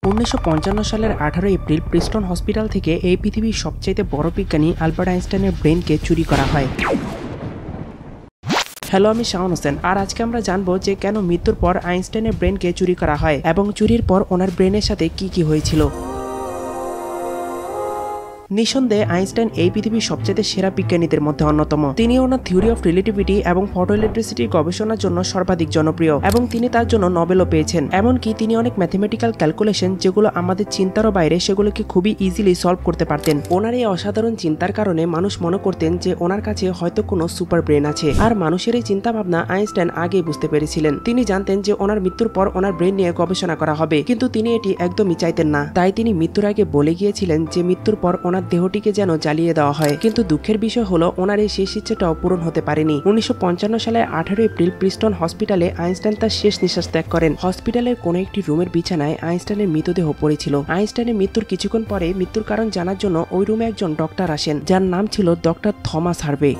1955 সালের 18 April Preston hospital থেকে এই পৃথিবীর সবচেয়ে বড় বিজ্ঞানী আলবার্ট আইনস্টাইনের ব্রেনকে চুরি করা হয়। হ্যালো, আমি শাওন হোসেন। আর আজকে আমরা জানবো যে কেন মৃত্যুর পর আইনস্টাইনের ব্রেনকে চুরি করা হয় এবং চুরির পর ওনার ব্রেনের সাথে কি কি হয়েছিল। নিঃসন্দেহে আইনস্টাইন এই পৃথিবীর সবচেয়ে সেরা বিজ্ঞানীদের মধ্যে অন্যতম। তিনি ওনার থিওরি অফ রিলেটিভিটি এবং ফটো ইলেকট্রিসিটির গবেষণার জন্য সর্বাধিক জনপ্রিয় এবং তিনি তার জন্য নোবেলও পেয়েছেন। এমনকি তিনি অনেক ম্যাথমেটিক্যাল ক্যালকুলেশন যেগুলো আমাদের চিন্তারও বাইরে সেগুলোকে খুবই ইজিলি সলভ করতে পারতেন। ওনার এই অসাধারণ চিন্তার কারণে মানুষ মনে করতেন যে ওনার কাছে হয়তো কোনো সুপার ব্রেন আছে। আর মানুষের এই চিন্তা ভাবনা আইনস্টাইন আগেই বুঝতে পেরেছিলেন। তিনি জানতেন যে ওনার মৃত্যুর পর ওনার ব্রেন নিয়ে গবেষণা করা হবে, কিন্তু তিনি এটি একদমই চাইতেন না। তাই তিনি মৃত্যুর আগে বলে গিয়েছিলেন যে মৃত্যুর পর ওনার দেহটিকে যেন জ্বালিয়ে দেওয়া হয়। কিন্তু দুঃখের বিষয় হলো ওনার এই শেষ ইচ্ছেটাও পূরণ হতে পারেনি। 1955 সালে 18 এপ্রিল প্রিস্টন হসপিটালে আইনস্টাইন তার শেষ নিঃশ্বাস ত্যাগ করেন। হসপিটালের কোনো একটি রুমের বিছানায় আইনস্টাইনের মৃতদেহ পড়েছিল। আইনস্টাইনের মৃত্যুর কিছুক্ষণ পরে মৃত্যুর কারণ জানার জন্য ওই রুমে একজন ডক্টর আসেন, যার নাম ছিল ডক্টর থমাস হার্ভে।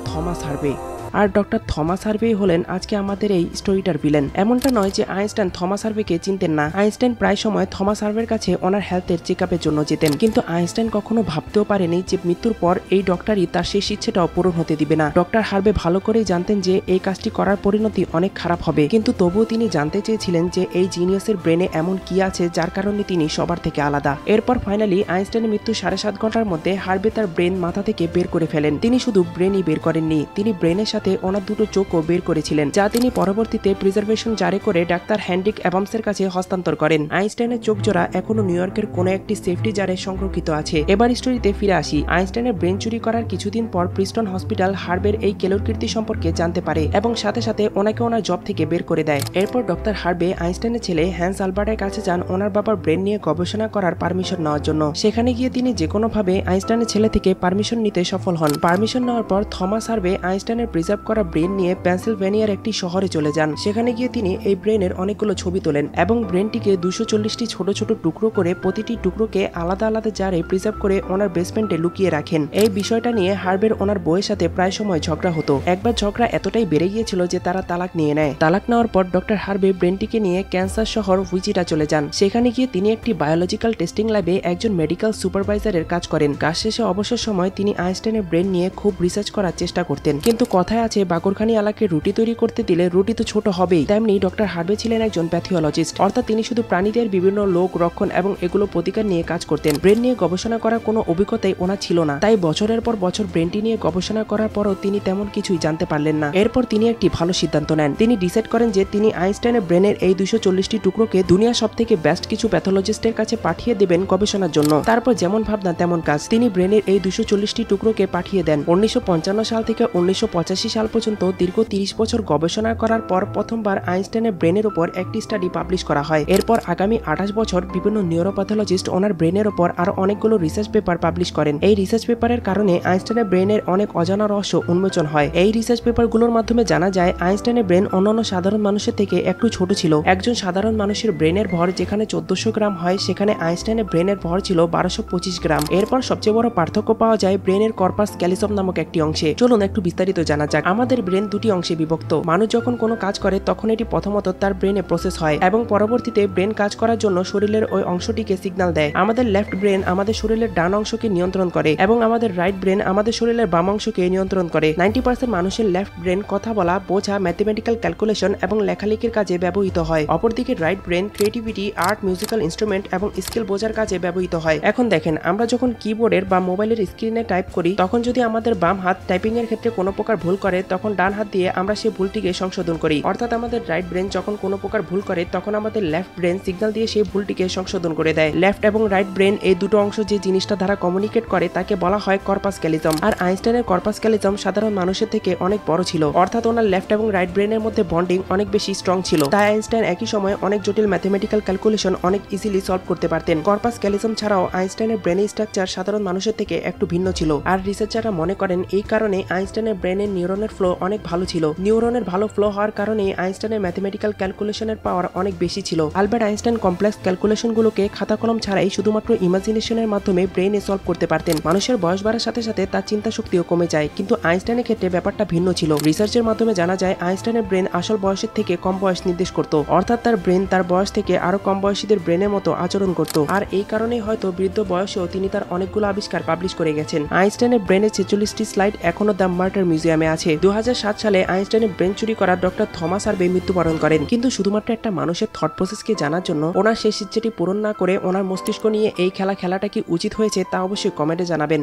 আর ডক্টর থমাস হার্ভে হলেন আজকে আমাদের এই স্টোরিটার ভিলেন। এমনটা নয় যে আইনস্টাইন থমাস হার্ভেকে চিনতেন না। আইনস্টাইন প্রায় সময় থমাস হার্ভের কাছে ওনার হেলথের চেকআপের জন্য যেতেন, কিন্তু আইনস্টাইন কখনো ভাবতেও পারেনি যে মৃত্যুর পর এই ডক্টরই তার শেষ ইচ্ছেটাও পূরণ হতে দিবে না। ডক্টর হার্ভে ভালো করেই জানতেন যে এই কাজটি করার পরিণতি অনেক খারাপ হবে, কিন্তু তবুও তিনি জানতে চেয়েছিলেন যে এই জিনিয়াসের ব্রেনে এমন কি আছে যার কারণে তিনি সবার থেকে আলাদা। এরপর ফাইনালি আইনস্টাইনের মৃত্যু 7.5 ঘন্টার মধ্যে হার্ভে তার ব্রেন মাথা থেকে বের করে ফেলেন। তিনি শুধু ব্রেনই বের করেননি, তিনি ব্রেনের সাথে ওনার দুটো চোখও বের করেছিলেন, যা তিনি পরবর্তীতে প্রিজার্ভেশন জারি করে ডাক্তার হেনরিক অ্যাডামসের কাছে হস্তান্তর করেন। আইনস্টাইনের চোখ জোড়া এখনো নিউ ইয়র্কের কোনো একটি সেফটি জারে সংরক্ষিত আছে। এবার স্টোরিতে ফিরে আসি। আইনস্টাইনের ব্রেন চুরি করার কিছুদিন পর প্রিস্টন হসপিটাল হার্ভের এই কেলোরকীর্তি সম্পর্কে জানতে পারে এবং সাথে সাথে ওনাকে ওনার জব থেকে বের করে দেয়। এরপর ডক্টর হার্ভে আইনস্টাইনের ছেলে হ্যান্স আলবার্টের কাছে যান ওনার বাবার ব্রেন নিয়ে গবেষণা করার পারমিশন নেওয়ার জন্য। সেখানে গিয়ে তিনি যে কোনো ভাবে আইনস্টাইনের ছেলে থেকে পারমিশন নিতে সফল হন। পারমিশন নেওয়ার পর থমাস হার্ভে আইনস্টাইনের প্রিজার্ভ করা ব্রেন নিয়ে পেনসিলভেনিয়ার একটি শহরে চলে যান। সেখানে গিয়ে তিনি এই ব্রেনের অনেকগুলো ছবি তোলেন এবং ব্রেনটিকে 240টি ছোট ছোট টুকরো করে প্রতিটি টুকরোকে আলাদা আলাদা জারে প্রিজার্ভ করে ওনার বেসমেন্টে লুকিয়ে রাখেন। এই বিষয়টা নিয়ে হার্ভের ওনার বউয়ের সাথে প্রায় সময় ঝগড়া হতো। একবার ঝগড়া এতটাই বেড়ে গিয়েছিল যে তারা তালাক নিয়ে নেয়। তালাক নেওয়ার পর ডক্টর হার্ভে ব্রেনটিকে নিয়ে ক্যান্সার শহর উইচিটা চলে যান। সেখানে গিয়ে তিনি একটি বায়োলজিক্যাল টেস্টিং ল্যাবে একজন মেডিকেল সুপারভাইজারের কাজ করেন। কাজ শেষে অবসর সময় তিনি আইনস্টাইনের ব্রেন নিয়ে খুব রিসার্চ করার চেষ্টা করতেন। কিন্তু কথায় আছে বাকরখানি আলাকে রুটি তৈরি করতে দিলে রুটি তো ছোট হবেই। তেমনি ডক্টর হার্ভে ছিলেন একজন প্যাথিওলজিস্ট, অর্থাৎ তিনি শুধু প্রাণীদের বিভিন্ন রোগ রক্ষণ এবং এগুলো প্রতিকার নিয়ে কাজ করতেন। ব্রেন নিয়ে গবেষণা করার কোনো অভিজ্ঞতাই ওনার ছিল না। তাই বছরের পর বছর ব্রেনটি নিয়ে গবেষণা করার পরও তিনি তেমন কিছুই জানতে পারলেন না। এরপর তিনি একটি ভালো সিদ্ধান্ত নেন। তিনি ডিসাইড করেন যে তিনি আইনস্টাইনের ব্রেনের এই 240টি টুকরোকে দুনিয়ার সব থেকে বেস্ট কিছু প্যাথোলজিস্টের কাছে পাঠিয়ে দেবেন গবেষণার জন্য। তারপর যেমন ভাবনা তেমন কাজ। তিনি ব্রেনের এই 240টি টুকরোকে পাঠিয়ে দেন। 1955 সাল থেকে 1985 সাল পর্যন্ত দীর্ঘ 30 বছর গবেষণা করার পর প্রথমবার আইনস্টাইনের ব্রেনের উপর একটি স্টাডি পাবলিশ করা হয়। এরপর আগামী 28 বছর বিভিন্ন নিউরোপ্যাথোলজিস্ট ওনার ব্রেনের উপর আরো অনেকগুলো রিসার্চ পেপার পাবলিশ করেন। এই রিসার্চ পেপারের কারণে আইনস্টাইনের ব্রেনের অনেক অজানা রহস্য উন্মোচন হয়। এই রিসার্চ পেপারগুলোর মাধ্যমে জানা যায় আইনস্টাইনের ব্রেন অন্যান্য সাধারণ মানুষের থেকে একটু ছোট ছিল। একজন সাধারণ মানুষের ব্রেনের ভর যেখানে 1400 গ্রাম হয়, সেখানে আইনস্টাইনের ব্রেনের ভর ছিল 1225 গ্রাম। এরপর সবচেয়ে বড় পার্থক্য পাওয়া যায় ব্রেনের কর্পাস ক্যালিসম নামক একটি অংশে। চলুন একটু বিস্তারিত জানা যাক। আমাদের ব্রেন দুটি অংশে বিভক্ত। মানুষ যখন কোনো কাজ করে তখন এটি প্রথমত তার ব্রেনে প্রসেস হয় এবং পরবর্তীতে ব্রেন কাজ করার জন্য শরীরের ওই অংশটিকে সিগন্যাল দেয়। আমাদের লেফট ব্রেন আমাদের শরীরের ডান অংশকে নিয়ন্ত্রণ করে এবং আমাদের রাইট ব্রেন আমাদের শরীরের বাম অংশকে নিয়ন্ত্রণ করে। 90% মানুষের লেফট ব্রেন কথা বলা, বোঝা, ম্যাথমেটিক্যাল ক্যালকুলেশন এবং লেখালেখির কাজে ব্যবহৃত হয়। অপরদিকে right brain creativity, art, musical instrument এবং স্কিল বোঝার কাজে ব্যবহৃত হয়। এখন দেখেন, আমরা যখন কিবোর্ডের বা মোবাইলের স্ক্রিনে টাইপ করি তখন যদি আমাদের বাম হাত টাইপিং এর ক্ষেত্রে কোনো প্রকার ভুল করে তখন ডান হাত দিয়ে আমরা সেই ভুলটিকে সংশোধন করি। অর্থাৎ আমাদের রাইট ব্রেন যখন কোনো প্রকার ভুল করে তখন আমাদের লেফট ব্রেন সিগন্যাল দিয়ে সেই ভুলটিকে সংশোধন করে দেয়। লেফট এবং রাইট ব্রেন এই দুটো অংশ যে জিনিসটা দ্বারা কমিউনিকেট করে তাকে বলা হয় কর্পাস ক্যালিসম। আর আইনস্টাইনের কর্পাস ক্যালিসম সাধারণ মানুষের থেকে অনেক বড় ছিল, অর্থাৎ ওনার লেফট এবং রাইট ব্রেনের মধ্যে বন্ডিং অনেক বেশি স্ট্রং ছিল। তাই আইনস্টাইন একই সময় অনেক জটিল ম্যাথমেটিক্যাল ক্যালকুলেশন অনেক ইজিলি সলভ করতে পারতেন। কর্পাস ক্যালিসম ছাড়াও আইনস্টাইনের ব্রেনের স্ট্রাকচার সাধারণ মানুষের থেকে একটু ভিন্ন ছিল। আর রিসার্চাররা মনে করেন এই কারণে আইনস্টাইনের ব্রেনের নিউরন নিউরনের ফ্লো অনেক ভালো ছিল। নিউরনের ভালো ফ্লো হওয়ার কারণে আইনস্টাইনের ম্যাথমেটিক্যাল ক্যালকুলেশনের পাওয়ার অনেক বেশি ছিল। আলবার্ট আইনস্টাইন কমপ্লেক্স ক্যালকুলেশনগুলোকে খাতা কলম ছাড়াই শুধুমাত্র ইমাজিনেশনের মাধ্যমে ব্রেইনে সলভ করতে পারতেন। মানুষের বয়স বাড়ার সাথে সাথে তার চিন্তা শক্তিও কমে যায়, কিন্তু আইনস্টাইনের ক্ষেত্রে ব্যাপারটা ভিন্ন ছিল। রিসার্চের মাধ্যমে জানা যায় আইনস্টাইনের ব্রেন আসল বয়সের থেকে কম বয়স নির্দেশ করত, অর্থাৎ তার ব্রেন তার বয়স থেকে আরো কম বয়সীদের ব্রেনের মতো আচরণ করত। আর এই কারণেই হয়তো বৃদ্ধ বয়সেও তিনি তার অনেকগুলো আবিষ্কার পাবলিশ করে গেছেন। আইনস্টাইনের ব্রেনের 46টি স্লাইড এখনো দ্য মার্টার মিউজিয়ামে আছে। 2007 সালে আইনস্টাইনের ব্রেন চুরি করা ডক্টর থমাস হার্ভে মৃত্যুবরণ করেন, কিন্তু শুধুমাত্র একটা মানুষের থট প্রসেসকে জানার জন্য ওনার শেষ ইচ্ছেটি পূরণ না করে ওনার মস্তিষ্ক নিয়ে এই খেলাটা কি উচিত হয়েছে তা অবশ্যই কমেন্টে জানাবেন।